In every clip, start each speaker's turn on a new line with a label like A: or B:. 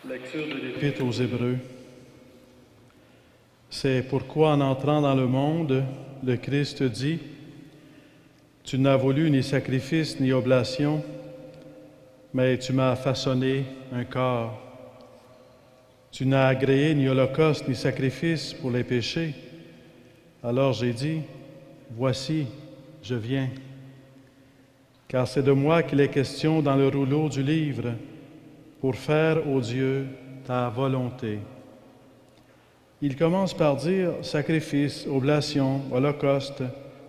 A: Lecture de l'Épître aux Hébreux. C'est pourquoi, en entrant dans le monde, le Christ dit « Tu n'as voulu ni sacrifice ni oblation, mais tu m'as façonné un corps. Tu n'as agréé ni holocauste ni sacrifice pour les péchés. Alors j'ai dit « Voici, je viens. » Car c'est de moi qu'il est question dans le rouleau du livre, pour faire, ô Dieu, ta volonté. Il commence par dire sacrifice, oblation, holocauste,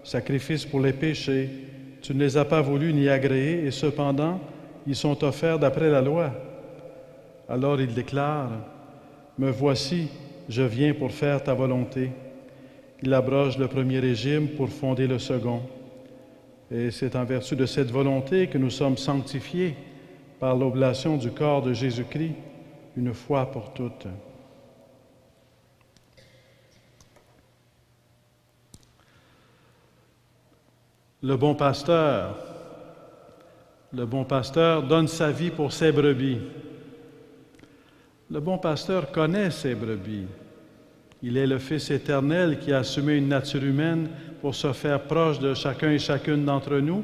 A: sacrifice pour les péchés. Tu ne les as pas voulus ni agréés, et cependant, ils sont offerts d'après la loi. Alors il déclare, me voici, je viens pour faire ta volonté. Il abroge le premier régime pour fonder le second. Et c'est en vertu de cette volonté que nous sommes sanctifiés par l'oblation du corps de Jésus-Christ, une fois pour toutes. Le bon pasteur donne sa vie pour ses brebis. Le bon pasteur connaît ses brebis. Il est le Fils éternel qui a assumé une nature humaine pour se faire proche de chacun et chacune d'entre nous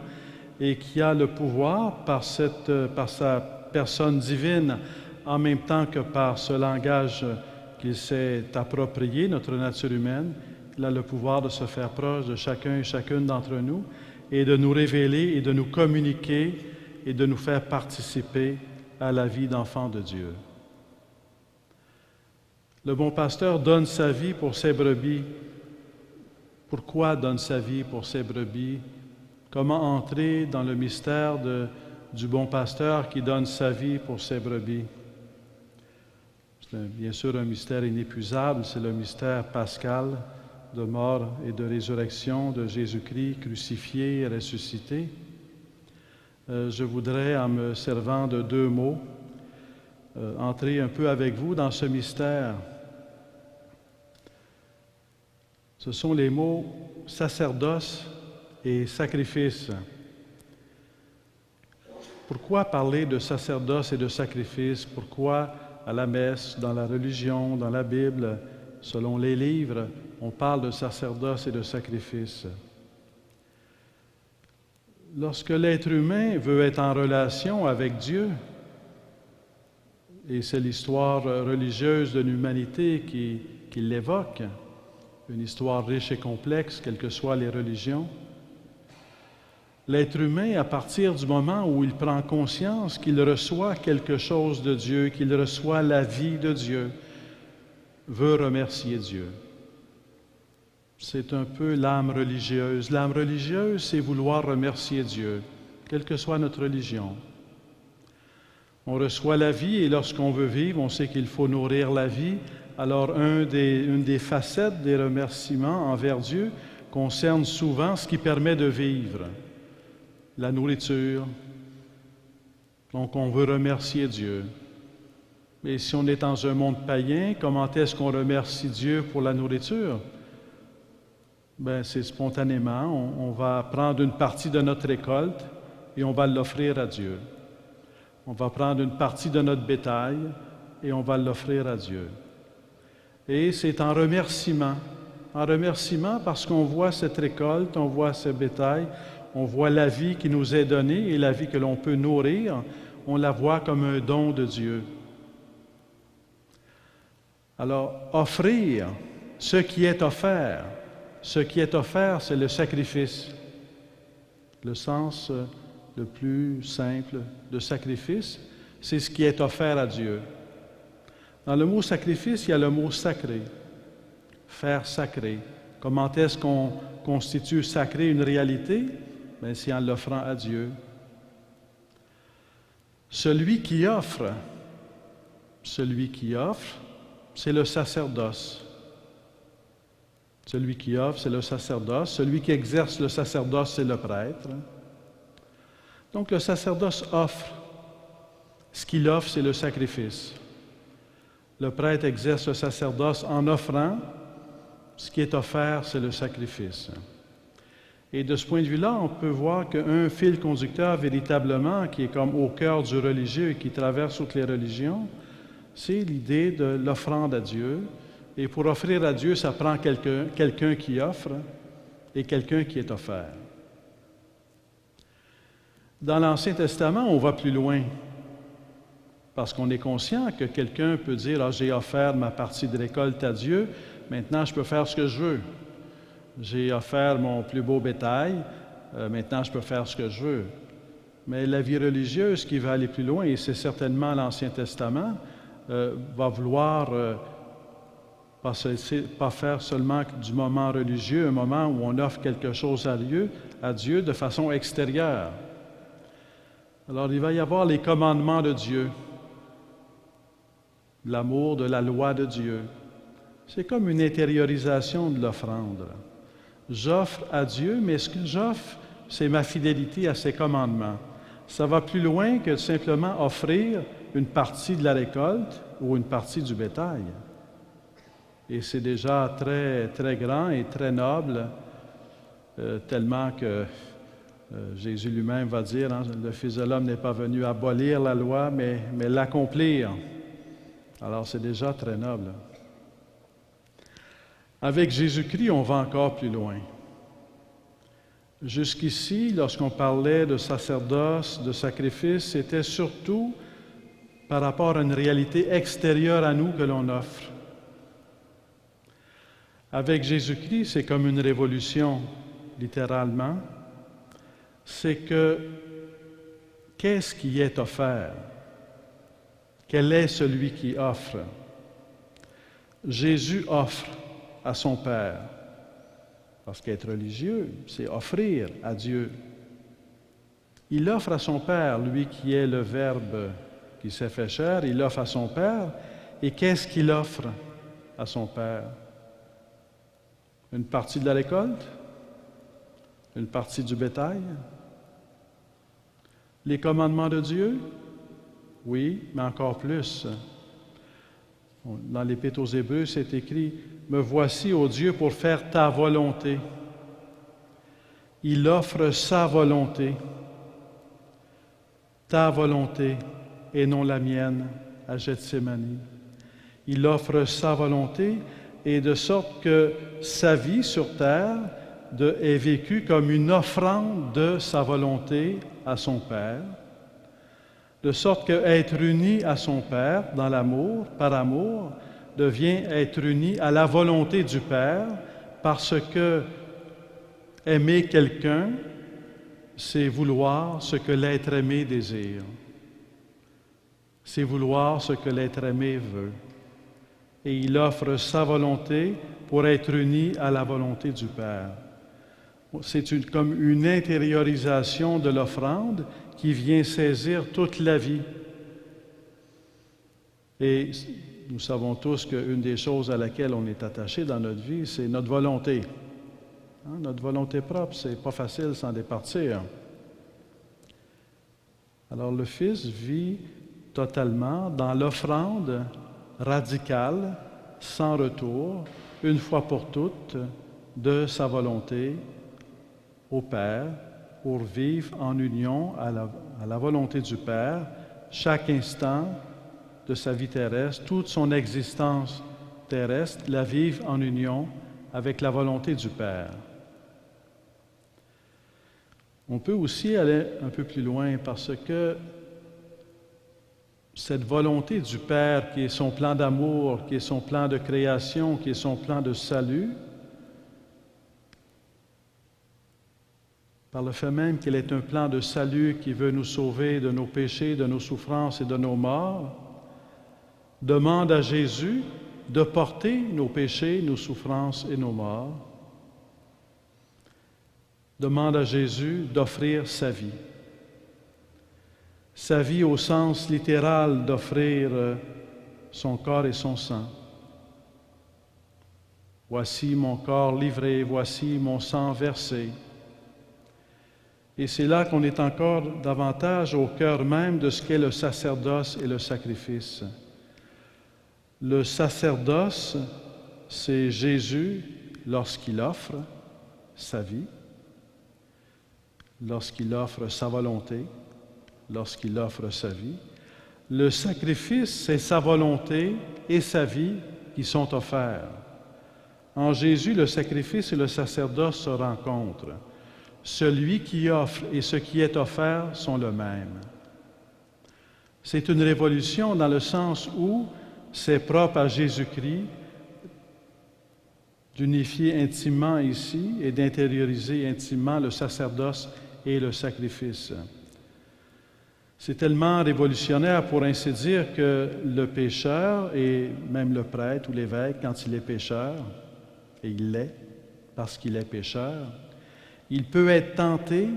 A: et qui a le pouvoir, par sa personne divine, en même temps que par ce langage qu'il s'est approprié, notre nature humaine, il a le pouvoir de se faire proche de chacun et chacune d'entre nous et de nous révéler et de nous communiquer et de nous faire participer à la vie d'enfant de Dieu. Le bon pasteur donne sa vie pour ses brebis. Pourquoi donne sa vie pour ses brebis? Comment entrer dans le mystère du bon pasteur qui donne sa vie pour ses brebis? C'est bien sûr un mystère inépuisable, c'est le mystère pascal de mort et de résurrection de Jésus-Christ crucifié et ressuscité. Je voudrais, en me servant de deux mots, entrer un peu avec vous dans ce mystère. Ce sont les mots sacerdoce et sacrifice. Pourquoi parler de sacerdoce et de sacrifice? Pourquoi à la messe, dans la religion, dans la Bible, selon les livres, on parle de sacerdoce et de sacrifice? Lorsque l'être humain veut être en relation avec Dieu, et c'est l'histoire religieuse de l'humanité qui l'évoque, une histoire riche et complexe, quelles que soient les religions, l'être humain, à partir du moment où il prend conscience qu'il reçoit quelque chose de Dieu, qu'il reçoit la vie de Dieu, veut remercier Dieu. C'est un peu l'âme religieuse. L'âme religieuse, c'est vouloir remercier Dieu, quelle que soit notre religion. On reçoit la vie et lorsqu'on veut vivre, on sait qu'il faut nourrir la vie. Alors, une des facettes des remerciements envers Dieu concerne souvent ce qui permet de vivre, la nourriture. Donc, on veut remercier Dieu. Mais si on est dans un monde païen, comment est-ce qu'on remercie Dieu pour la nourriture? Bien, c'est spontanément. On va prendre une partie de notre récolte et on va l'offrir à Dieu. On va prendre une partie de notre bétail et on va l'offrir à Dieu. Et c'est en remerciement parce qu'on voit cette récolte, on voit ce bétail, on voit la vie qui nous est donnée et la vie que l'on peut nourrir, on la voit comme un don de Dieu. Alors, offrir ce qui est offert, c'est le sacrifice. Le sens le plus simple de sacrifice, c'est ce qui est offert à Dieu. Dans le mot sacrifice, il y a le mot sacré, faire sacré. Comment est-ce qu'on constitue sacré une réalité? Bien, c'est en l'offrant à Dieu. Celui qui offre, c'est le sacerdoce. Celui qui offre, c'est le sacerdoce. Celui qui exerce le sacerdoce, c'est le prêtre. Donc, le sacerdoce offre. Ce qu'il offre, c'est le sacrifice. Le prêtre exerce le sacerdoce en offrant. Ce qui est offert, c'est le sacrifice. Et de ce point de vue-là, on peut voir qu'un fil conducteur véritablement, qui est comme au cœur du religieux et qui traverse toutes les religions, c'est l'idée de l'offrande à Dieu. Et pour offrir à Dieu, ça prend quelqu'un qui offre et quelqu'un qui est offert. Dans l'Ancien Testament, on va plus loin, parce qu'on est conscient que quelqu'un peut dire « Ah, j'ai offert ma partie de récolte à Dieu, maintenant je peux faire ce que je veux. J'ai offert mon plus beau bétail, maintenant je peux faire ce que je veux. » Mais la vie religieuse qui va aller plus loin, et c'est certainement l'Ancien Testament, va vouloir pas faire seulement du moment religieux, un moment où on offre quelque chose à Dieu de façon extérieure. Alors, il va y avoir les commandements de Dieu, l'amour de la loi de Dieu. C'est comme une intériorisation de l'offrande. J'offre à Dieu, mais ce que j'offre, c'est ma fidélité à ses commandements. Ça va plus loin que simplement offrir une partie de la récolte ou une partie du bétail. Et c'est déjà très, très grand et très noble, tellement que Jésus lui-même va dire, hein, le Fils de l'homme n'est pas venu abolir la loi, mais l'accomplir. Alors c'est déjà très noble. Avec Jésus-Christ, on va encore plus loin. Jusqu'ici, lorsqu'on parlait de sacerdoce, de sacrifice, c'était surtout par rapport à une réalité extérieure à nous que l'on offre. Avec Jésus-Christ, c'est comme une révolution, littéralement. C'est que, qu'est-ce qui est offert? Quel est celui qui offre? Jésus offre à son Père. Parce qu'être religieux, c'est offrir à Dieu. Il offre à son Père, lui qui est le Verbe qui s'est fait chair, il offre à son Père. Et qu'est-ce qu'il offre à son Père? Une partie de la récolte? Une partie du bétail? Les commandements de Dieu? Oui, mais encore plus. Dans l'Épître aux Hébreux, c'est écrit « Me voici, ô Dieu, pour faire ta volonté ». Il offre sa volonté, ta volonté, et non la mienne, à Gethsémani. Il offre sa volonté, et de sorte que sa vie sur terre est vécue comme une offrande de sa volonté à son Père, de sorte qu'être uni à son Père dans l'amour, par amour, devient être uni à la volonté du Père, parce que aimer quelqu'un, c'est vouloir ce que l'être aimé désire. C'est vouloir ce que l'être aimé veut. Et il offre sa volonté pour être uni à la volonté du Père. C'est comme une intériorisation de l'offrande qui vient saisir toute la vie. Et nous savons tous qu'une des choses à laquelle on est attaché dans notre vie, c'est notre volonté. Hein, notre volonté propre, c'est pas facile s'en départir. Alors le Fils vit totalement dans l'offrande radicale, sans retour, une fois pour toutes, de sa volonté au Père, pour vivre en union à la volonté du Père, chaque instant de sa vie terrestre, toute son existence terrestre, la vivre en union avec la volonté du Père. On peut aussi aller un peu plus loin parce que cette volonté du Père, qui est son plan d'amour, qui est son plan de création, qui est son plan de salut, par le fait même qu'il est un plan de salut qui veut nous sauver de nos péchés, de nos souffrances et de nos morts, demande à Jésus de porter nos péchés, nos souffrances et nos morts, demande à Jésus d'offrir sa vie. Sa vie au sens littéral d'offrir son corps et son sang. Voici mon corps livré, voici mon sang versé. Et c'est là qu'on est encore davantage au cœur même de ce qu'est le sacerdoce et le sacrifice. Le sacerdoce, c'est Jésus lorsqu'il offre sa vie, lorsqu'il offre sa volonté, lorsqu'il offre sa vie. Le sacrifice, c'est sa volonté et sa vie qui sont offerts. En Jésus, le sacrifice et le sacerdoce se rencontrent. Celui qui offre et ce qui est offert sont le même. C'est une révolution dans le sens où c'est propre à Jésus-Christ d'unifier intimement ici et d'intérioriser intimement le sacerdoce et le sacrifice. C'est tellement révolutionnaire, pour ainsi dire, que le pécheur, et même le prêtre ou l'évêque, quand il est pécheur, et il l'est, parce qu'il est pécheur, il peut être tenté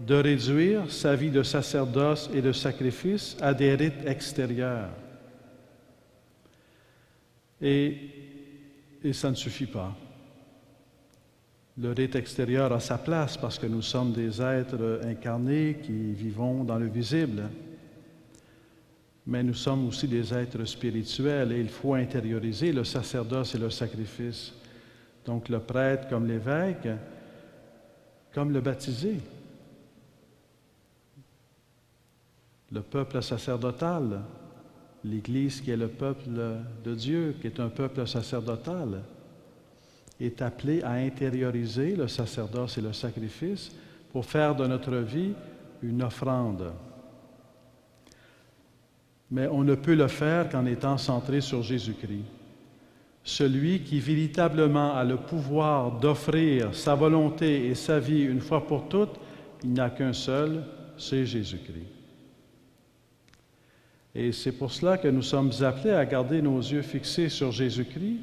A: de réduire sa vie de sacerdoce et de sacrifice à des rites extérieurs. Et ça ne suffit pas. Le rite extérieur a sa place parce que nous sommes des êtres incarnés qui vivons dans le visible. Mais nous sommes aussi des êtres spirituels et il faut intérioriser le sacerdoce et le sacrifice. Donc le prêtre comme l'évêque, comme le baptisé. Le peuple sacerdotal, l'Église qui est le peuple de Dieu, qui est un peuple sacerdotal, est appelé à intérioriser le sacerdoce et le sacrifice pour faire de notre vie une offrande. Mais on ne peut le faire qu'en étant centré sur Jésus-Christ. Celui qui véritablement a le pouvoir d'offrir sa volonté et sa vie une fois pour toutes, il n'y a qu'un seul, c'est Jésus-Christ. Et c'est pour cela que nous sommes appelés à garder nos yeux fixés sur Jésus-Christ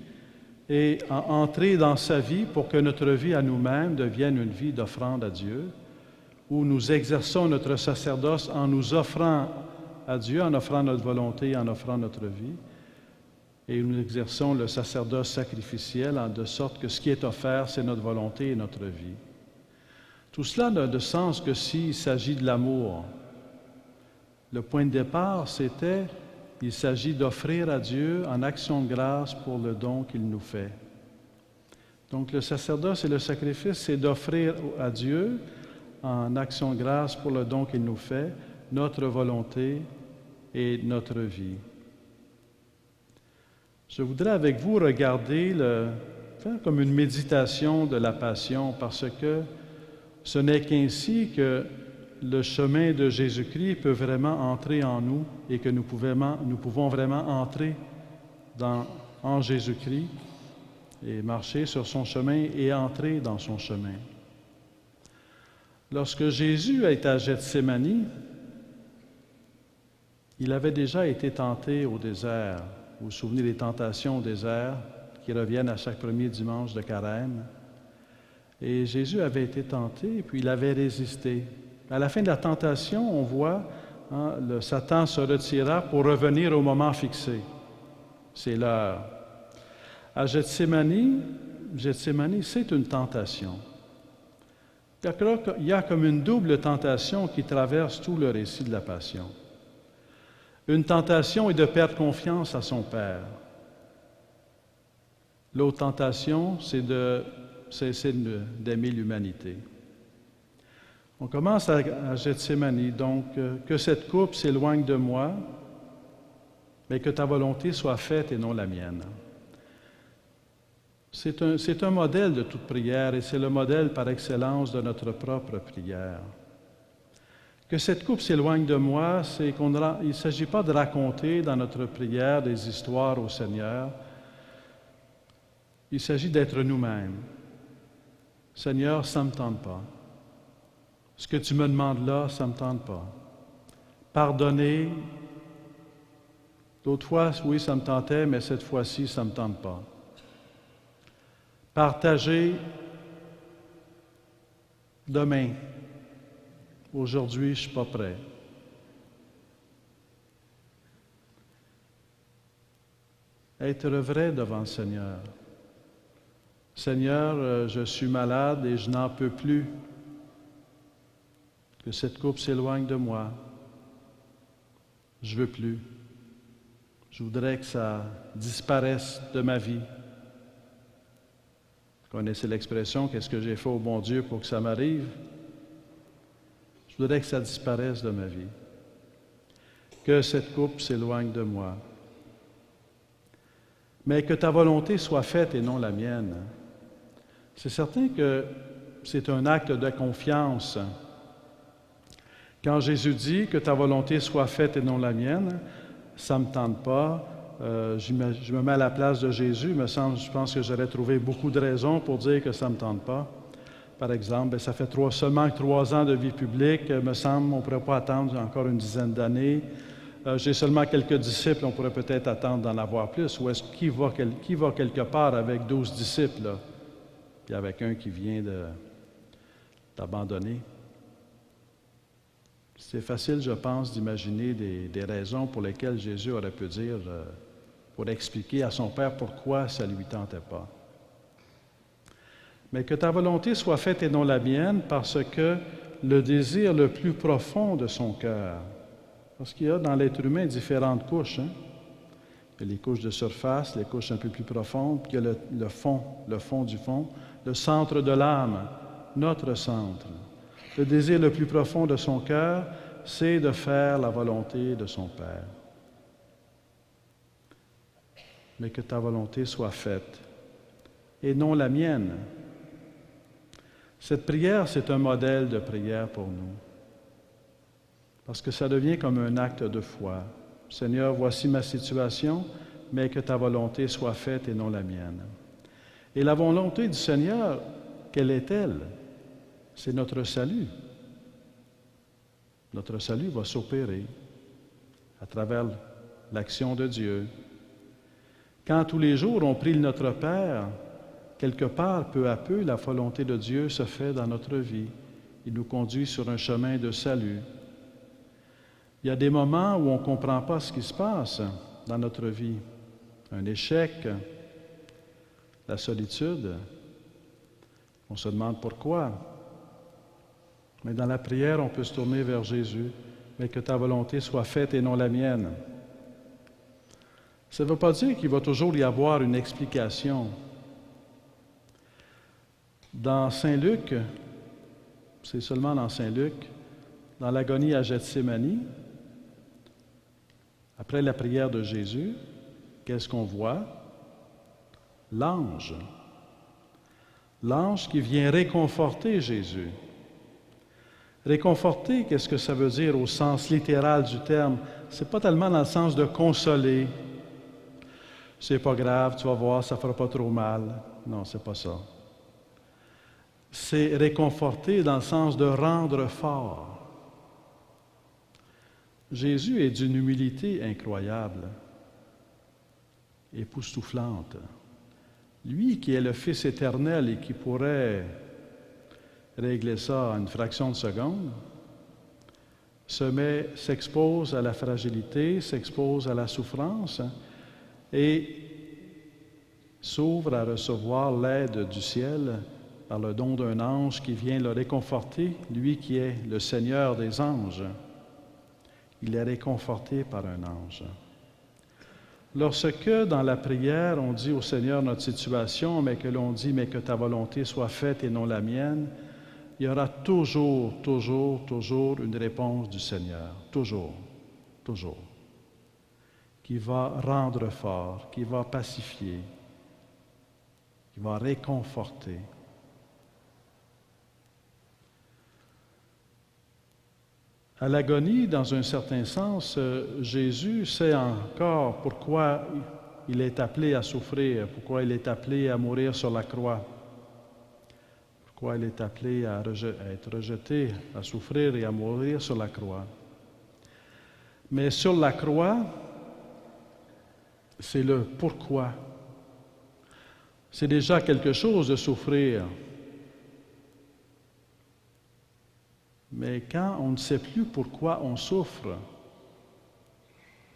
A: et à entrer dans sa vie pour que notre vie à nous-mêmes devienne une vie d'offrande à Dieu, où nous exerçons notre sacerdoce en nous offrant à Dieu, en offrant notre volonté, en offrant notre vie, et nous exerçons le sacerdoce sacrificiel de sorte que ce qui est offert, c'est notre volonté et notre vie. Tout cela n'a de sens que s'il s'agit de l'amour. Le point de départ, c'était il s'agit d'offrir à Dieu en action de grâce pour le don qu'il nous fait. Donc le sacerdoce et le sacrifice, c'est d'offrir à Dieu en action de grâce pour le don qu'il nous fait, notre volonté et notre vie. Je voudrais avec vous regarder, faire comme une méditation de la Passion, parce que ce n'est qu'ainsi que le chemin de Jésus-Christ peut vraiment entrer en nous et que nous pouvons vraiment entrer en Jésus-Christ et marcher sur son chemin et entrer dans son chemin. Lorsque Jésus est à Gethsémani, il avait déjà été tenté au désert. Vous vous souvenez des tentations au désert qui reviennent à chaque premier dimanche de Carême. Et Jésus avait été tenté, puis il avait résisté. À la fin de la tentation, on voit, le Satan se retira pour revenir au moment fixé. C'est l'heure. À Gethsémani, c'est une tentation. Il y a comme une double tentation qui traverse tout le récit de la Passion. Une tentation est de perdre confiance à son Père. L'autre tentation, c'est de cesser d'aimer l'humanité. On commence à Gethsémani, donc que cette coupe s'éloigne de moi, mais que ta volonté soit faite et non la mienne. C'est un modèle de toute prière et c'est le modèle par excellence de notre propre prière. Que cette coupe s'éloigne de moi, il ne s'agit pas de raconter dans notre prière des histoires au Seigneur. Il s'agit d'être nous-mêmes. Seigneur, ça ne me tente pas. Ce que tu me demandes là, ça ne me tente pas. Pardonner, d'autres fois, oui, ça me tentait, mais cette fois-ci, ça ne me tente pas. Partager, demain. Aujourd'hui, je ne suis pas prêt. Être vrai devant le Seigneur. Seigneur, je suis malade et je n'en peux plus. Que cette coupe s'éloigne de moi. Je ne veux plus. Je voudrais que ça disparaisse de ma vie. Vous connaissez l'expression « Qu'est-ce que j'ai fait au bon Dieu pour que ça m'arrive ?» Je voudrais que ça disparaisse de ma vie. que cette coupe s'éloigne de moi. Mais que ta volonté soit faite et non la mienne. C'est certain que c'est un acte de confiance. Quand Jésus dit que ta volonté soit faite et non la mienne, ça ne me tente pas. Je me mets à la place de Jésus. Je pense que j'aurais trouvé beaucoup de raisons pour dire que ça ne me tente pas. Par exemple, ça fait seulement 3 ans de vie publique. Me semble on ne pourrait pas attendre encore une dizaine d'années. J'ai seulement quelques disciples, on pourrait peut-être attendre d'en avoir plus. Ou est-ce qui va quelque part avec 12 disciples, là, puis avec un qui vient d'abandonner? C'est facile, je pense, d'imaginer des raisons pour lesquelles Jésus aurait pu dire, pour expliquer à son Père pourquoi ça ne lui tentait pas. Mais que ta volonté soit faite et non la mienne, parce que le désir le plus profond de son cœur, parce qu'il y a dans l'être humain différentes couches. Hein? Il y a les couches de surface, les couches un peu plus profondes, puis il y a le fond du fond, le centre de l'âme, notre centre. Le désir le plus profond de son cœur, c'est de faire la volonté de son Père. Mais que ta volonté soit faite, et non la mienne. Cette prière, c'est un modèle de prière pour nous. Parce que ça devient comme un acte de foi. Seigneur, voici ma situation, mais que ta volonté soit faite et non la mienne. Et la volonté du Seigneur, quelle est-elle? C'est notre salut. Notre salut va s'opérer à travers l'action de Dieu. Quand tous les jours on prie le Notre Père, quelque part, peu à peu, la volonté de Dieu se fait dans notre vie. Il nous conduit sur un chemin de salut. Il y a des moments où on ne comprend pas ce qui se passe dans notre vie. Un échec, la solitude. On se demande pourquoi. Mais dans la prière, on peut se tourner vers Jésus. Mais que ta volonté soit faite et non la mienne. Ça ne veut pas dire qu'il va toujours y avoir une explication. Dans Saint Luc, c'est seulement dans Saint Luc, dans l'agonie à Gethsémani, après la prière de Jésus, qu'est-ce qu'on voit? L'ange. L'ange qui vient réconforter Jésus. Réconforter, qu'est-ce que ça veut dire au sens littéral du terme? C'est pas tellement dans le sens de consoler. C'est pas grave, tu vas voir, ça fera pas trop mal. Non, c'est pas ça. C'est réconforter dans le sens de rendre fort. Jésus est d'une humilité incroyable, époustouflante. Lui qui est le Fils éternel et qui pourrait régler ça en une fraction de seconde, s'expose à la fragilité, s'expose à la souffrance et s'ouvre à recevoir l'aide du ciel par le don d'un ange qui vient le réconforter, lui qui est le Seigneur des anges. Il est réconforté par un ange. Lorsque, dans la prière, on dit au Seigneur notre situation, mais que l'on dit « mais que ta volonté soit faite et non la mienne », il y aura toujours une réponse du Seigneur. Toujours. Qui va rendre fort, qui va pacifier, qui va réconforter. À l'agonie, dans un certain sens, Jésus sait encore pourquoi il est appelé à souffrir, pourquoi il est appelé à mourir sur la croix, pourquoi il est appelé à être rejeté, à souffrir et à mourir sur la croix. Mais sur la croix, c'est le pourquoi. C'est déjà quelque chose de souffrir. Mais quand on ne sait plus pourquoi on souffre,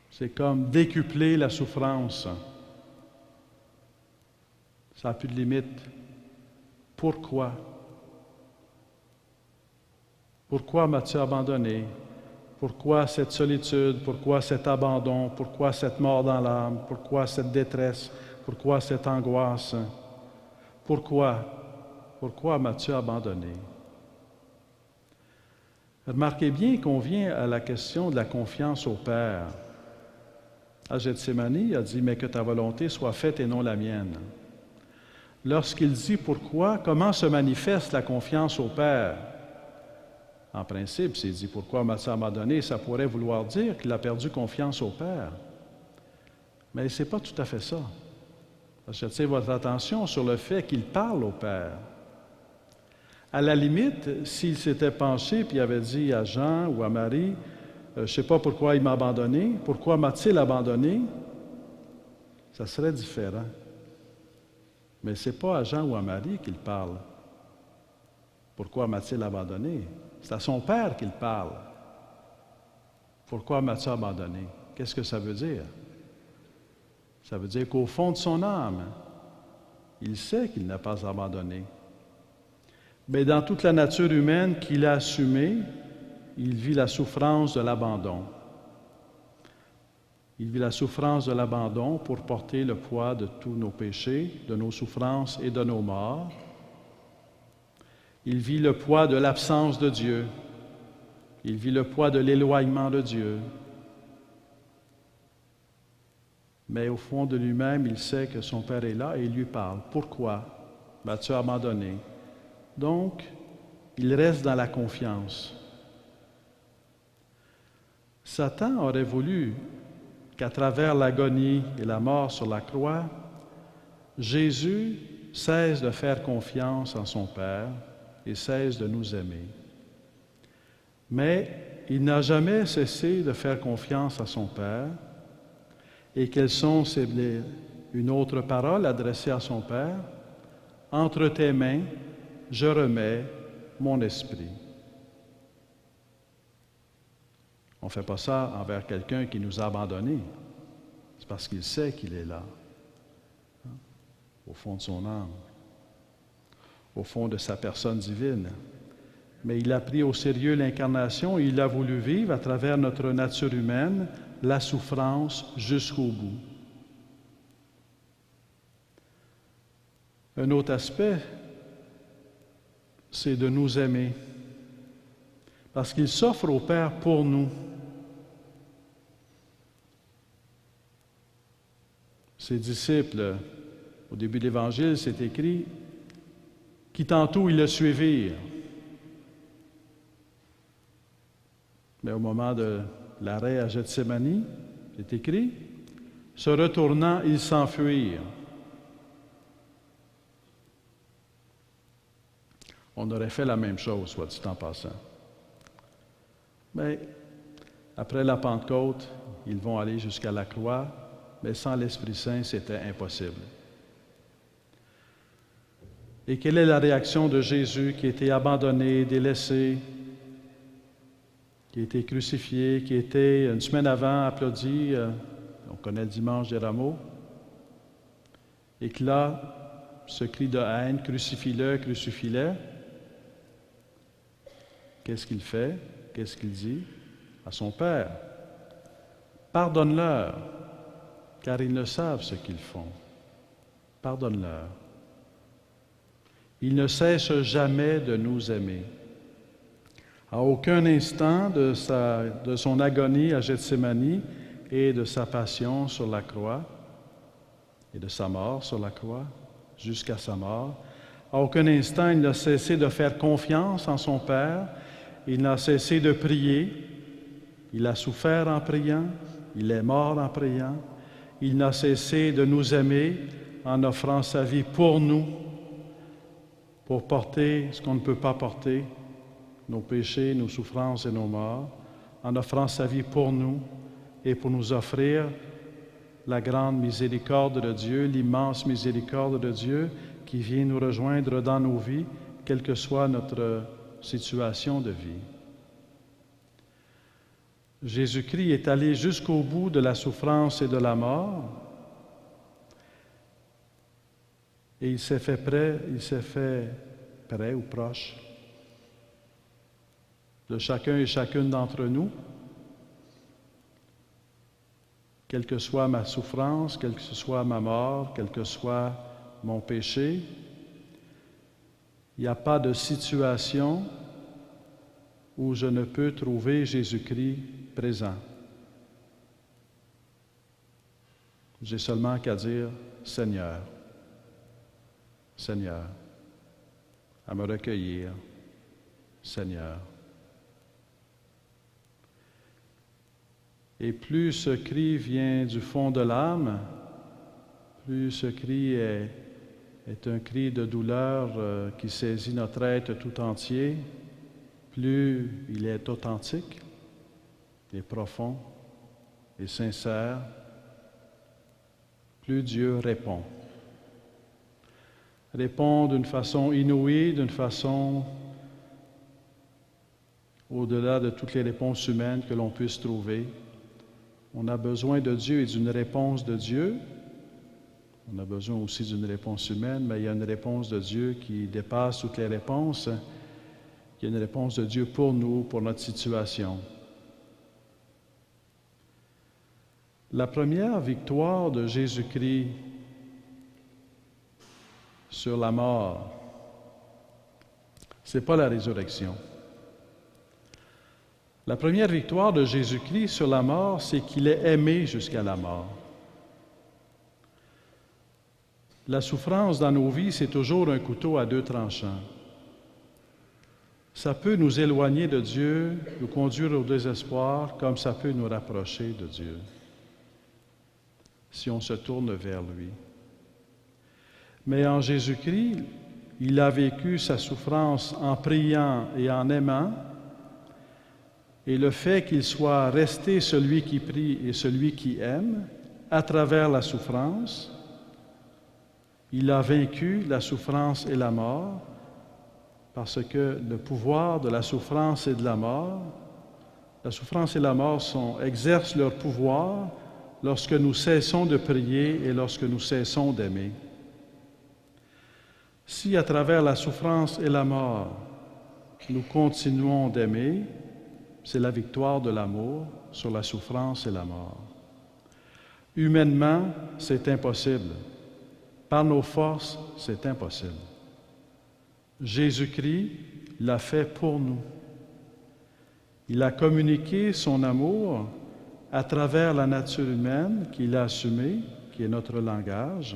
A: c'est comme décupler la souffrance. Ça n'a plus de limite. Pourquoi? Pourquoi m'as-tu abandonné? Pourquoi cette solitude? Pourquoi cet abandon? Pourquoi cette mort dans l'âme? Pourquoi cette détresse? Pourquoi cette angoisse? Pourquoi? Pourquoi m'as-tu abandonné? Remarquez bien qu'on vient à la question de la confiance au Père. À Gethsémani, il a dit « Mais que ta volonté soit faite et non la mienne ». Lorsqu'il dit pourquoi, comment se manifeste la confiance au Père? En principe, s'il dit pourquoi m'a-t-il abandonné, ça pourrait vouloir dire qu'il a perdu confiance au Père. Mais ce n'est pas tout à fait ça. J'attire votre attention sur le fait qu'il parle au Père. À la limite, s'il s'était penché et avait dit à Jean ou à Marie, je ne sais pas pourquoi il m'a abandonné, pourquoi m'a-t-il abandonné, ça serait différent. Mais ce n'est pas à Jean ou à Marie qu'il parle. Pourquoi m'a-t-il abandonné? C'est à son Père qu'il parle. Pourquoi m'a-t-il abandonné? Qu'est-ce que ça veut dire? Ça veut dire qu'au fond de son âme, il sait qu'il n'a pas abandonné. Mais dans toute la nature humaine qu'il a assumée, il vit la souffrance de l'abandon. Il vit la souffrance de l'abandon pour porter le poids de tous nos péchés, de nos souffrances et de nos morts. Il vit le poids de l'absence de Dieu. Il vit le poids de l'éloignement de Dieu. Mais au fond de lui-même, il sait que son Père est là et il lui parle. Pourquoi m'as-tu abandonné? Donc, il reste dans la confiance. Satan aurait voulu qu'à travers l'agonie et la mort sur la croix, Jésus cesse de faire confiance en son Père et cesse de nous aimer. Mais il n'a jamais cessé de faire confiance à son Père. Et quelles sont une autre parole adressée à son Père? Entre tes mains, je remets mon esprit. On ne fait pas ça envers quelqu'un qui nous a abandonnés. C'est parce qu'il sait qu'il est là, au fond de son âme, au fond de sa personne divine. Mais il a pris au sérieux l'incarnation et il a voulu vivre à travers notre nature humaine la souffrance jusqu'au bout. Un autre aspect, c'est de nous aimer, parce qu'il s'offre au Père pour nous. Ses disciples, au début de l'Évangile, c'est écrit, qui tantôt ils le suivirent. Mais au moment de l'arrêt à Gethsémani, c'est écrit, se retournant, ils s'enfuirent. On aurait fait la même chose, soit dit en passant. Mais après la Pentecôte, ils vont aller jusqu'à la croix, mais sans l'Esprit Saint, c'était impossible. Et quelle est la réaction de Jésus qui a été abandonné, délaissé, qui a été crucifié, qui a été, une semaine avant, applaudi, on connaît le dimanche des Rameaux, et que là, ce cri de haine, crucifie-le, crucifie-le, qu'est-ce qu'il fait? Qu'est-ce qu'il dit? À son Père, pardonne-leur, car ils ne savent ce qu'ils font. Pardonne-leur. Il ne cesse jamais de nous aimer. À aucun instant de son agonie à Gethsémani et de sa passion sur la croix et de sa mort sur la croix jusqu'à sa mort, à aucun instant il n'a cessé de faire confiance en son Père, il n'a cessé de prier, il a souffert en priant, il est mort en priant, il n'a cessé de nous aimer en offrant sa vie pour nous, pour porter ce qu'on ne peut pas porter, nos péchés, nos souffrances et nos morts, en offrant sa vie pour nous et pour nous offrir la grande miséricorde de Dieu, l'immense miséricorde de Dieu qui vient nous rejoindre dans nos vies, quelle que soit notre situation de vie. Jésus-Christ est allé jusqu'au bout de la souffrance et de la mort, et il s'est fait près ou proche de chacun et chacune d'entre nous, quelle que soit ma souffrance, quelle que soit ma mort, quel que soit mon péché. Il n'y a pas de situation où je ne peux trouver Jésus-Christ présent. J'ai seulement qu'à dire « Seigneur, Seigneur », à me recueillir, « Seigneur ». Et plus ce cri vient du fond de l'âme, plus ce cri est un cri de douleur qui saisit notre être tout entier, plus il est authentique et profond et sincère, plus Dieu répond. Répond d'une façon inouïe, d'une façon au-delà de toutes les réponses humaines que l'on puisse trouver. On a besoin de Dieu et d'une réponse de Dieu. On a besoin aussi d'une réponse humaine, mais il y a une réponse de Dieu qui dépasse toutes les réponses. Il y a une réponse de Dieu pour nous, pour notre situation. La première victoire de Jésus-Christ sur la mort, ce n'est pas la résurrection. La première victoire de Jésus-Christ sur la mort, c'est qu'il est aimé jusqu'à la mort. La souffrance dans nos vies, c'est toujours un couteau à deux tranchants. Ça peut nous éloigner de Dieu, nous conduire au désespoir, comme ça peut nous rapprocher de Dieu, si on se tourne vers lui. Mais en Jésus-Christ, il a vécu sa souffrance en priant et en aimant, et le fait qu'il soit resté celui qui prie et celui qui aime, à travers la souffrance, il a vaincu la souffrance et la mort, parce que le pouvoir de la souffrance et de la mort exercent leur pouvoir lorsque nous cessons de prier et lorsque nous cessons d'aimer. Si à travers la souffrance et la mort, nous continuons d'aimer, c'est la victoire de l'amour sur la souffrance et la mort. Humainement, c'est impossible. Par nos forces, c'est impossible. Jésus-Christ l'a fait pour nous. Il a communiqué son amour à travers la nature humaine qu'il a assumée, qui est notre langage,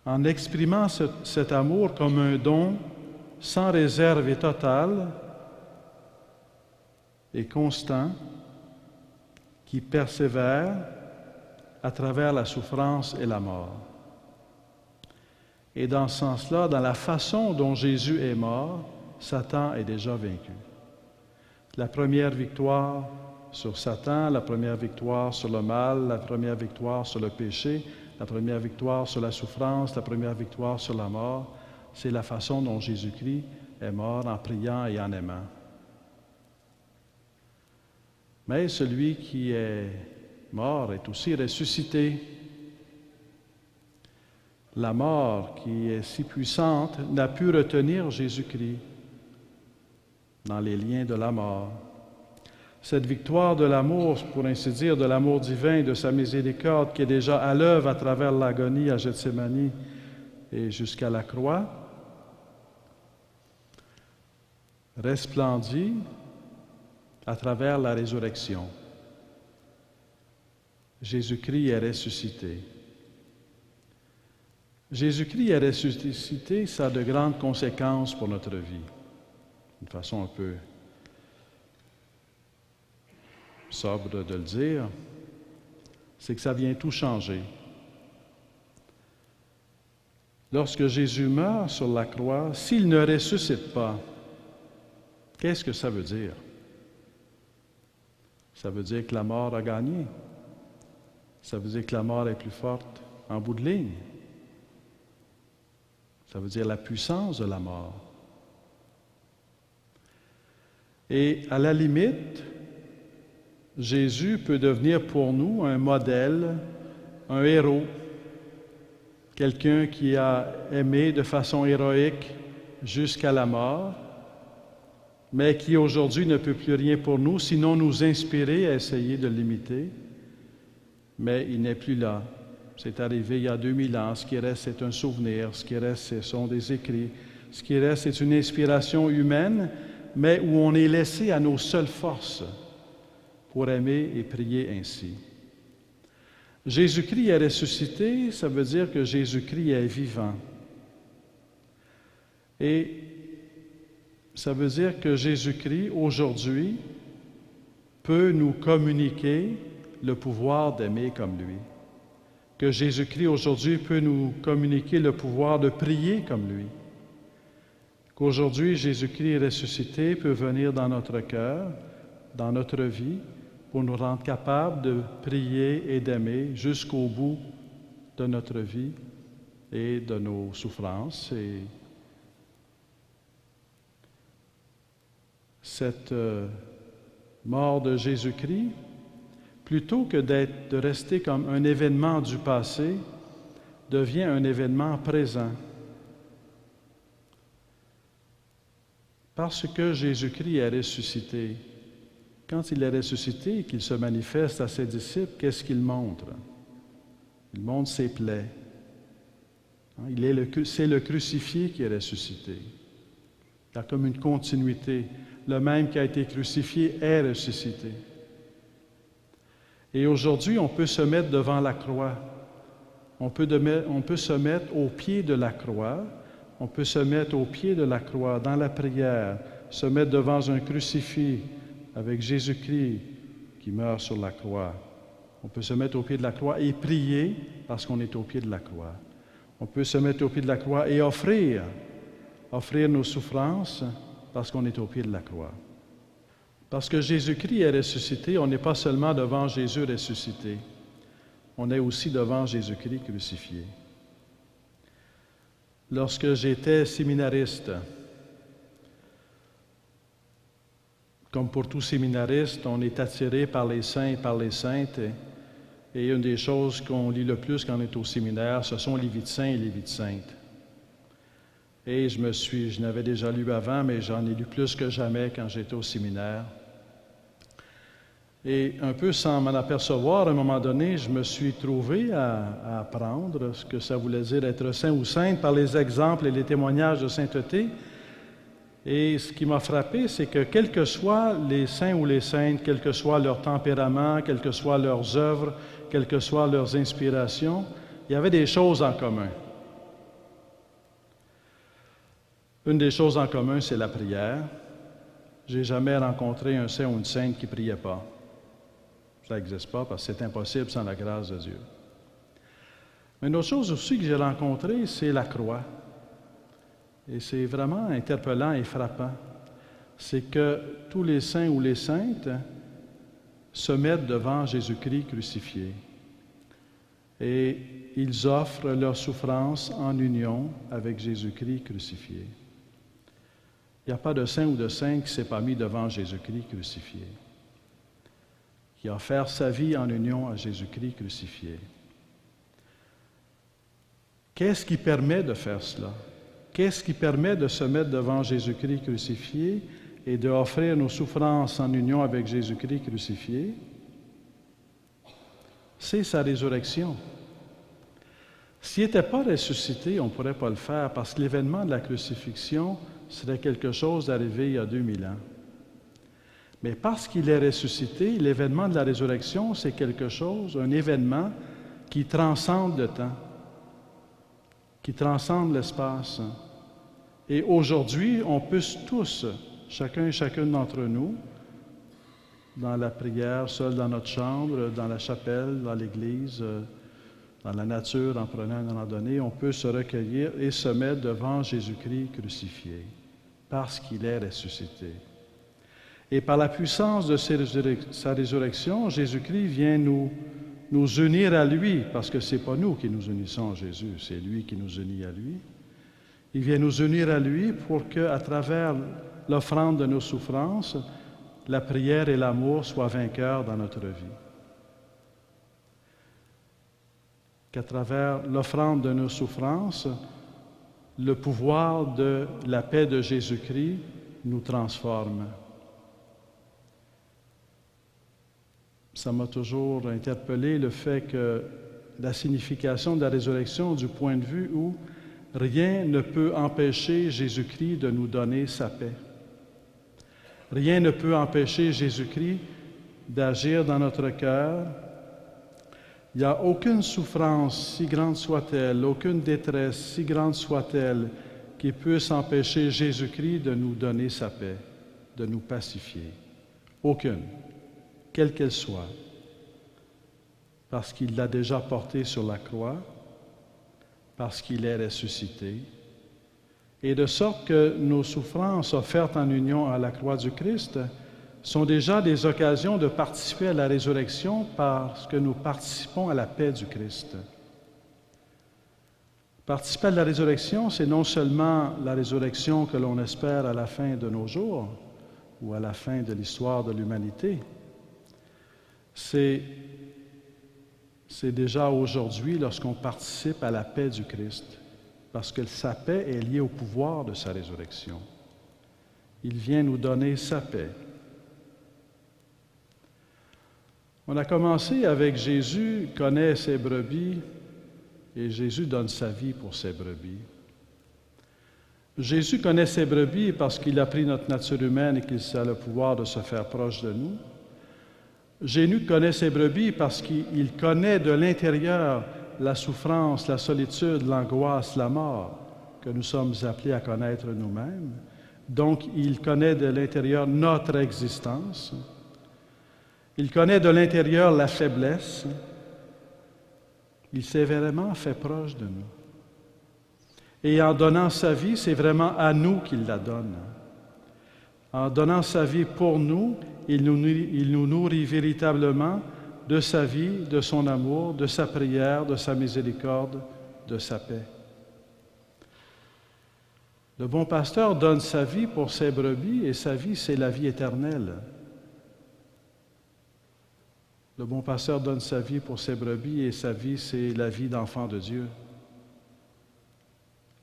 A: en exprimant cet amour comme un don sans réserve et total et constant, qui persévère à travers la souffrance et la mort. Et dans ce sens-là, dans la façon dont Jésus est mort, Satan est déjà vaincu. La première victoire sur Satan, la première victoire sur le mal, la première victoire sur le péché, la première victoire sur la souffrance, la première victoire sur la mort, c'est la façon dont Jésus-Christ est mort en priant et en aimant. Mais celui qui est mort est aussi ressuscité. La mort, qui est si puissante, n'a pu retenir Jésus-Christ dans les liens de la mort. Cette victoire de l'amour, pour ainsi dire, de l'amour divin, de sa miséricorde, qui est déjà à l'œuvre à travers l'agonie à Gethsémani et jusqu'à la croix, resplendit à travers la résurrection. Jésus-Christ est ressuscité. Jésus-Christ est ressuscité, ça a de grandes conséquences pour notre vie. Une façon un peu sobre de le dire, c'est que ça vient tout changer. Lorsque Jésus meurt sur la croix, s'il ne ressuscite pas, qu'est-ce que ça veut dire? Ça veut dire que la mort a gagné. Ça veut dire que la mort est plus forte en bout de ligne. Ça veut dire la puissance de la mort. Et à la limite, Jésus peut devenir pour nous un modèle, un héros, quelqu'un qui a aimé de façon héroïque jusqu'à la mort, mais qui aujourd'hui ne peut plus rien pour nous, sinon nous inspirer à essayer de l'imiter. Mais il n'est plus là. C'est arrivé il y a 2000 ans. Ce qui reste, c'est un souvenir. Ce qui reste, ce sont des écrits. Ce qui reste, c'est une inspiration humaine, mais où on est laissé à nos seules forces pour aimer et prier ainsi. Jésus-Christ est ressuscité, ça veut dire que Jésus-Christ est vivant. Et ça veut dire que Jésus-Christ, aujourd'hui, peut nous communiquer le pouvoir d'aimer comme lui. Que Jésus-Christ, aujourd'hui, peut nous communiquer le pouvoir de prier comme lui. Qu'aujourd'hui, Jésus-Christ ressuscité peut venir dans notre cœur, dans notre vie, pour nous rendre capables de prier et d'aimer jusqu'au bout de notre vie et de nos souffrances. Et cette mort de Jésus-Christ, plutôt que de rester comme un événement du passé, devient un événement présent. Parce que Jésus-Christ est ressuscité. Quand il est ressuscité et qu'il se manifeste à ses disciples, qu'est-ce qu'il montre? Il montre ses plaies. C'est le crucifié qui est ressuscité. Il y a comme une continuité. Le même qui a été crucifié est ressuscité. Et aujourd'hui, on peut se mettre devant la croix. On peut se mettre au pied de la croix. On peut se mettre au pied de la croix, dans la prière, se mettre devant un crucifix avec Jésus-Christ qui meurt sur la croix. On peut se mettre au pied de la croix et prier parce qu'on est au pied de la croix. On peut se mettre au pied de la croix et offrir nos souffrances parce qu'on est au pied de la croix. Parce que Jésus-Christ est ressuscité, on n'est pas seulement devant Jésus ressuscité, on est aussi devant Jésus-Christ crucifié. Lorsque j'étais séminariste, comme pour tout séminariste, on est attiré par les saints et par les saintes. Et une des choses qu'on lit le plus quand on est au séminaire, ce sont les vies de saints et les vies de saintes. Et je n'avais déjà lu avant, mais j'en ai lu plus que jamais quand j'étais au séminaire. Et un peu sans m'en apercevoir, à un moment donné, je me suis trouvé à apprendre ce que ça voulait dire être saint ou sainte par les exemples et les témoignages de sainteté. Et ce qui m'a frappé, c'est que quels que soient les saints ou les saintes, quel que soit leur tempérament, quelles que soient leurs œuvres, quelles que soient leurs inspirations, il y avait des choses en commun. Une des choses en commun, c'est la prière. Je n'ai jamais rencontré un saint ou une sainte qui ne priait pas. Ça n'existe pas parce que c'est impossible sans la grâce de Dieu. Mais une autre chose aussi que j'ai rencontrée, c'est la croix. Et c'est vraiment interpellant et frappant. C'est que tous les saints ou les saintes se mettent devant Jésus-Christ crucifié. Et ils offrent leur souffrance en union avec Jésus-Christ crucifié. Il n'y a pas de saint ou de sainte qui ne s'est pas mis devant Jésus-Christ crucifié, qui a offert sa vie en union à Jésus-Christ crucifié. Qu'est-ce qui permet de faire cela? Qu'est-ce qui permet de se mettre devant Jésus-Christ crucifié et d'offrir nos souffrances en union avec Jésus-Christ crucifié? C'est sa résurrection. S'il n'était pas ressuscité, on ne pourrait pas le faire parce que l'événement de la crucifixion serait quelque chose d'arrivé il y a 2000 ans. Mais parce qu'il est ressuscité, l'événement de la résurrection, c'est quelque chose, un événement qui transcende le temps, qui transcende l'espace. Et aujourd'hui, on peut tous, chacun et chacune d'entre nous, dans la prière, seul dans notre chambre, dans la chapelle, dans l'église, dans la nature, en prenant une randonnée, on peut se recueillir et se mettre devant Jésus-Christ crucifié, parce qu'il est ressuscité. Et par la puissance de sa résurrection, Jésus-Christ vient nous unir à lui, parce que ce n'est pas nous qui nous unissons à Jésus, c'est lui qui nous unit à lui. Il vient nous unir à lui pour qu'à travers l'offrande de nos souffrances, la prière et l'amour soient vainqueurs dans notre vie. Qu'à travers l'offrande de nos souffrances, le pouvoir de la paix de Jésus-Christ nous transforme. Ça m'a toujours interpellé le fait que la signification de la résurrection du point de vue où rien ne peut empêcher Jésus-Christ de nous donner sa paix. Rien ne peut empêcher Jésus-Christ d'agir dans notre cœur. Il n'y a aucune souffrance, si grande soit-elle, aucune détresse, si grande soit-elle, qui puisse empêcher Jésus-Christ de nous donner sa paix, de nous pacifier. Aucune, quelle qu'elle soit, parce qu'il l'a déjà portée sur la croix, parce qu'il est ressuscité, et de sorte que nos souffrances offertes en union à la croix du Christ sont déjà des occasions de participer à la résurrection parce que nous participons à la paix du Christ. Participer à la résurrection, c'est non seulement la résurrection que l'on espère à la fin de nos jours ou à la fin de l'histoire de l'humanité, c'est déjà aujourd'hui lorsqu'on participe à la paix du Christ, parce que sa paix est liée au pouvoir de sa résurrection. Il vient nous donner sa paix. On a commencé avec Jésus connaît ses brebis et Jésus donne sa vie pour ses brebis. Jésus connaît ses brebis parce qu'il a pris notre nature humaine et qu'il a le pouvoir de se faire proche de nous. Jésus connaît ses brebis parce qu'il connaît de l'intérieur la souffrance, la solitude, l'angoisse, la mort que nous sommes appelés à connaître nous-mêmes. Donc, il connaît de l'intérieur notre existence. Il connaît de l'intérieur la faiblesse. Il s'est vraiment fait proche de nous. Et en donnant sa vie, c'est vraiment à nous qu'il la donne. En donnant sa vie pour nous, il nous nourrit véritablement de sa vie, de son amour, de sa prière, de sa miséricorde, de sa paix. Le bon pasteur donne sa vie pour ses brebis et sa vie, c'est la vie éternelle. Le bon pasteur donne sa vie pour ses brebis et sa vie, c'est la vie d'enfant de Dieu.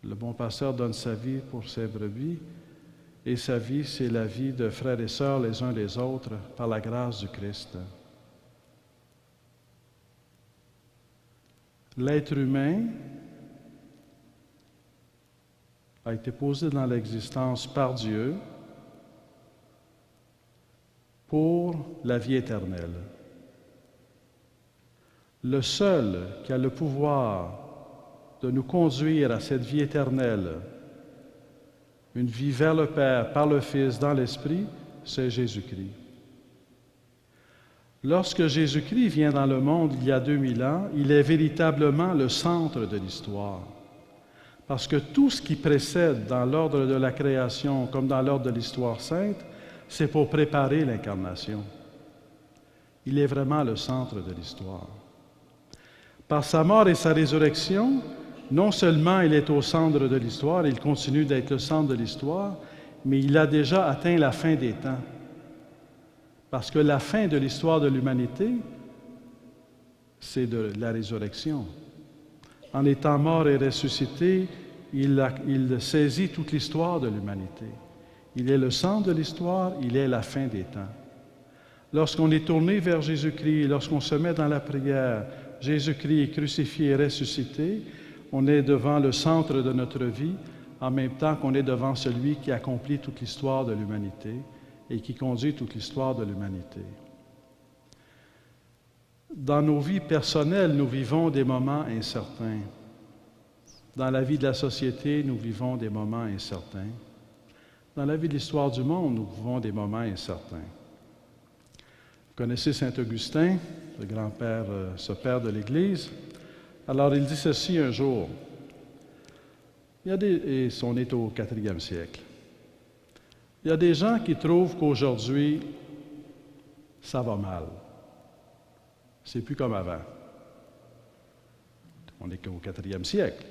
A: Le bon pasteur donne sa vie pour ses brebis et sa vie, c'est la vie de frères et sœurs les uns les autres par la grâce du Christ. L'être humain a été posé dans l'existence par Dieu pour la vie éternelle. Le seul qui a le pouvoir de nous conduire à cette vie éternelle, une vie vers le Père, par le Fils, dans l'Esprit, c'est Jésus-Christ. Lorsque Jésus-Christ vient dans le monde il y a 2000 ans, il est véritablement le centre de l'histoire. Parce que tout ce qui précède dans l'ordre de la création, comme dans l'ordre de l'histoire sainte, c'est pour préparer l'incarnation. Il est vraiment le centre de l'histoire. Par sa mort et sa résurrection, non seulement il est au centre de l'histoire, il continue d'être le centre de l'histoire, mais il a déjà atteint la fin des temps. Parce que la fin de l'histoire de l'humanité, c'est de la résurrection. En étant mort et ressuscité, il saisit toute l'histoire de l'humanité. Il est le centre de l'histoire, il est la fin des temps. Lorsqu'on est tourné vers Jésus-Christ, lorsqu'on se met dans la prière, Jésus-Christ est crucifié et ressuscité, on est devant le centre de notre vie, en même temps qu'on est devant celui qui accomplit toute l'histoire de l'humanité et qui conduit toute l'histoire de l'humanité. Dans nos vies personnelles, nous vivons des moments incertains. Dans la vie de la société, nous vivons des moments incertains. Dans la vie de l'histoire du monde, nous vivons des moments incertains. Vous connaissez Saint Augustin, le grand-père, ce père de l'Église. Alors, il dit ceci un jour. Et on est au 4e siècle. Il y a des gens qui trouvent qu'aujourd'hui, ça va mal. C'est plus comme avant. On est au 4e siècle.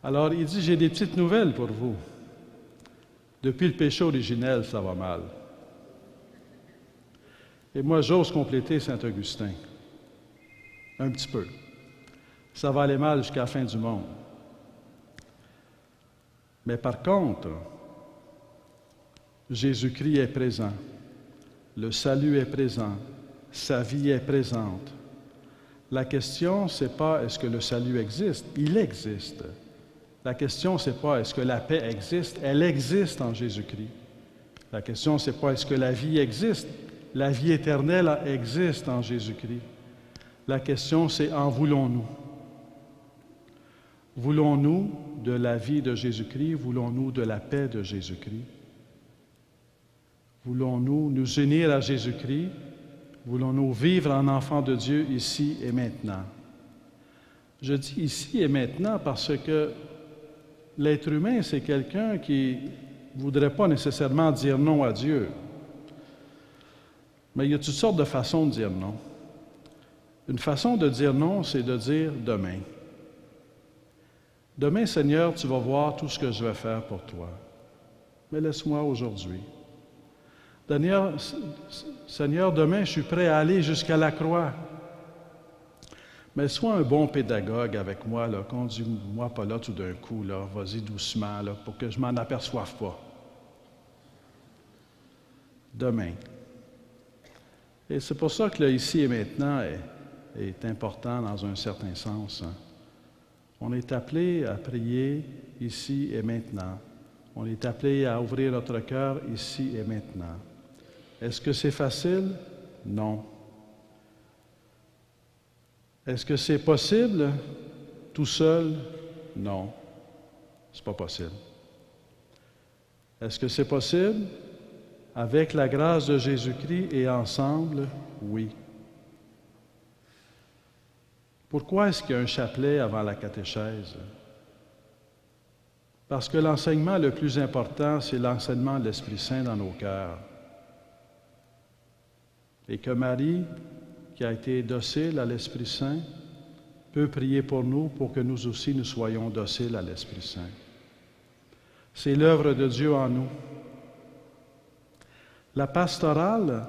A: Alors, il dit, j'ai des petites nouvelles pour vous. Depuis le péché originel, ça va mal. Et moi, j'ose compléter Saint-Augustin. Un petit peu. Ça va aller mal jusqu'à la fin du monde. Mais par contre, Jésus-Christ est présent. Le salut est présent. Sa vie est présente. La question, ce n'est pas est-ce que le salut existe. Il existe. La question, ce n'est pas est-ce que la paix existe? Elle existe en Jésus-Christ. La question, ce n'est pas est-ce que la vie existe? La vie éternelle existe en Jésus-Christ. La question, c'est en voulons-nous? Voulons-nous de la vie de Jésus-Christ? Voulons-nous de la paix de Jésus-Christ? Voulons-nous nous unir à Jésus-Christ? Voulons-nous vivre en enfants de Dieu ici et maintenant? Je dis ici et maintenant parce que l'être humain, c'est quelqu'un qui ne voudrait pas nécessairement dire non à Dieu. Mais il y a toutes sortes de façons de dire non. Une façon de dire non, c'est de dire demain. Demain, Seigneur, tu vas voir tout ce que je vais faire pour toi. Mais laisse-moi aujourd'hui. Seigneur, demain, je suis prêt à aller jusqu'à la croix. Mais sois un bon pédagogue avec moi, là. Conduis-moi pas là tout d'un coup, là. Vas-y doucement, là, pour que je m'en aperçoive pas. Demain. Et c'est pour ça que le ici et maintenant est important dans un certain sens. Hein. On est appelé à prier ici et maintenant. On est appelé à ouvrir notre cœur ici et maintenant. Est-ce que c'est facile? Non. Est-ce que c'est possible tout seul? Non. C'est pas possible. Est-ce que c'est possible? Avec la grâce de Jésus-Christ et ensemble? Oui. Pourquoi est-ce qu'il y a un chapelet avant la catéchèse? Parce que l'enseignement le plus important, c'est l'enseignement de l'Esprit Saint dans nos cœurs. Et que Marie, qui a été docile à l'Esprit Saint, peut prier pour nous pour que nous aussi nous soyons dociles à l'Esprit Saint. C'est l'œuvre de Dieu en nous. La pastorale,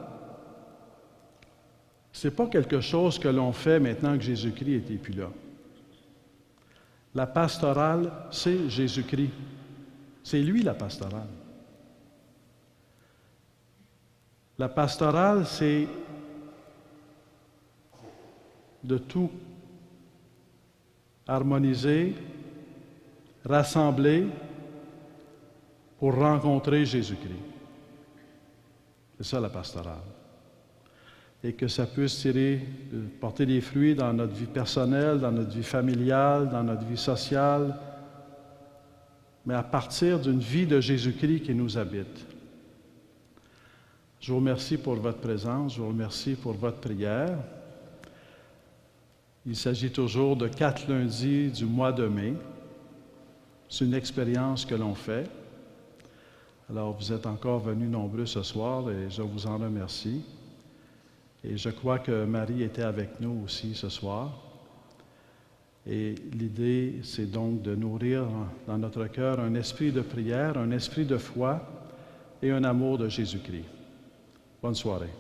A: ce n'est pas quelque chose que l'on fait maintenant que Jésus-Christ n'est plus là. La pastorale, c'est Jésus-Christ. C'est lui la pastorale. La pastorale, c'est de tout harmoniser, rassembler pour rencontrer Jésus-Christ. C'est ça la pastorale. Et que ça puisse porter des fruits dans notre vie personnelle, dans notre vie familiale, dans notre vie sociale, mais à partir d'une vie de Jésus-Christ qui nous habite. Je vous remercie pour votre présence, je vous remercie pour votre prière. Il s'agit toujours de 4 lundis du mois de mai. C'est une expérience que l'on fait. Alors, vous êtes encore venus nombreux ce soir et je vous en remercie. Et je crois que Marie était avec nous aussi ce soir. Et l'idée, c'est donc de nourrir dans notre cœur un esprit de prière, un esprit de foi et un amour de Jésus-Christ. Bonne soirée.